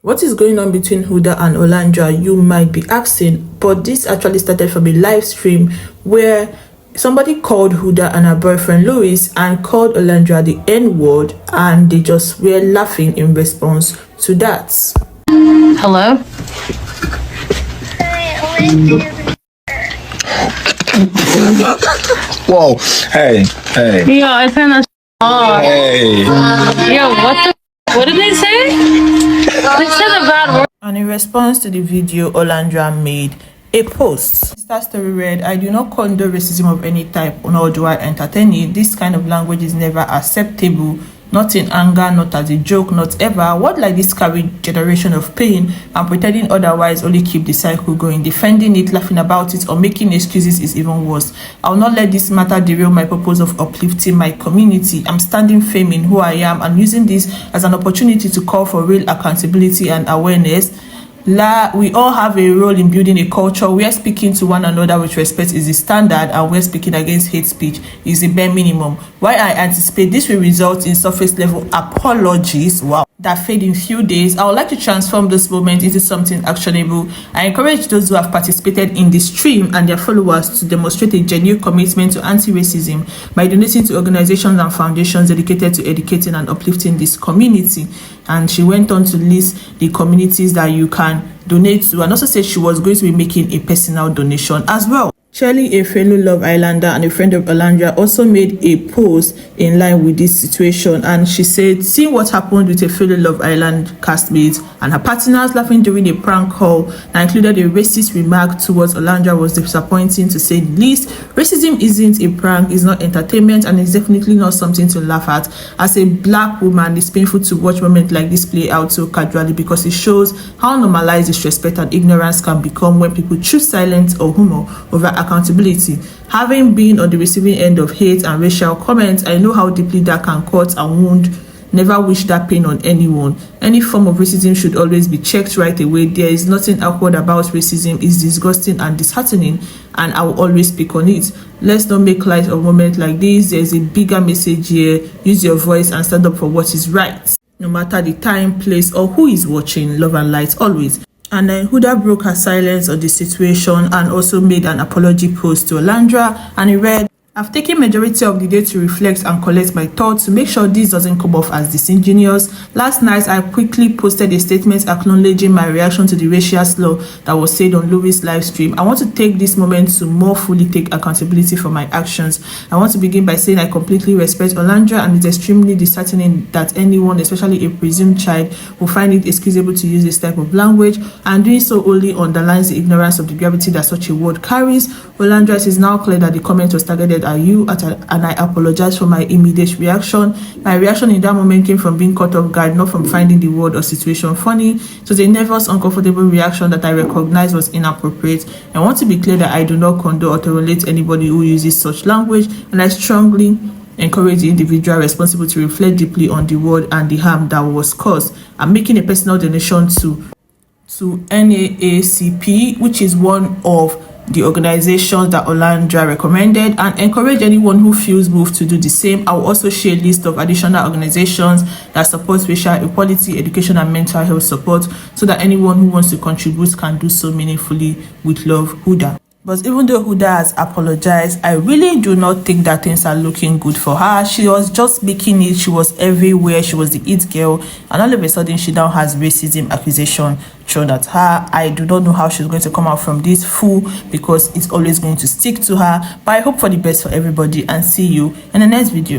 What is going on between Huda and Olandria, you might be asking, but this actually started from a live stream where somebody called Huda and her boyfriend Louis and called Olandria the N-word, and they just were laughing in response to that. Hello? Whoa, hey. Yo, I turned that off. Hey. Yo, what did they say? They said a bad word. And in response to the video, Olandria made a post. That story read, "I do not condone racism of any type, nor do I entertain it. This kind of language is never acceptable, not in anger, not as a joke, not ever. What like this carry generation of pain, and pretending otherwise only keep the cycle going. Defending it, laughing about it, or making excuses is even worse. I will not let this matter derail my purpose of uplifting my community. I'm standing firm in who I am and using this as an opportunity to call for real accountability and awareness. We all have a role in building a culture where speaking to one another with respect is the standard, and where speaking against hate speech is the bare minimum. While I anticipate this will result in surface level apologies, that fade in few days, I would like to transform this moment into something actionable. I encourage those who have participated in the stream and their followers to demonstrate a genuine commitment to anti-racism by donating to organizations and foundations dedicated to educating and uplifting this community." And she went on to list the communities that you can donate to, and also said she was going to be making a personal donation as well. Chelly, a fellow Love Islander and a friend of Olandria, also made a post in line with this situation, and she said, "Seeing what happened with a fellow Love Island castmate and her partners laughing during a prank call that included a racist remark towards Olandria was disappointing to say the least. Racism isn't a prank, it's not entertainment, and it's definitely not something to laugh at. As a black woman, it's painful to watch moments like this play out so casually because it shows how normalized disrespect and ignorance can become when people choose silence or humor over accountability. Having been on the receiving end of hate and racial comments, I know how deeply that can cut and wound. Never wish that pain on anyone. Any form of racism should always be checked right away. There is nothing awkward about racism. It's disgusting and disheartening, and I will always speak on it. Let's not make light of moments like this. There's a bigger message here. Use your voice and stand up for what is right, no matter the time, place, or who is watching. Love and light always." And then Huda broke her silence on the situation and also made an apology post to Olandria, and it read, "I've taken majority of the day to reflect and collect my thoughts to make sure this doesn't come off as disingenuous. Last night, I quickly posted a statement acknowledging my reaction to the racial slur that was said on Louis' live stream. I want to take this moment to more fully take accountability for my actions. I want to begin by saying I completely respect Olandria, and it's extremely disheartening that anyone, especially a presumed child, will find it excusable to use this type of language, and doing so only underlines the ignorance of the gravity that such a word carries. Olandria, it is now clear that the comment was targeted at you, and I apologize for my immediate reaction. My reaction in that moment came from being caught off guard, not from finding the word or situation funny. It was a nervous, uncomfortable reaction that I recognize was inappropriate. I want to be clear that I do not condone or tolerate anybody who uses such language, and I strongly encourage the individual responsible to reflect deeply on the word and the harm that was caused. I'm making a personal donation to NAACP, which is one of the organizations that Olandria recommended, and encourage anyone who feels moved to do the same. I will also share a list of additional organizations that support racial equality, education, and mental health support, so that anyone who wants to contribute can do so meaningfully. With love, Huda." But even though Huda has apologized, I really do not think that things are looking good for her. She was just making it. She was everywhere. She was the it girl. And all of a sudden, she now has racism accusation thrown at her. I do not know how she's going to come out from this fool, because it's always going to stick to her. But I hope for the best for everybody, and see you in the next video.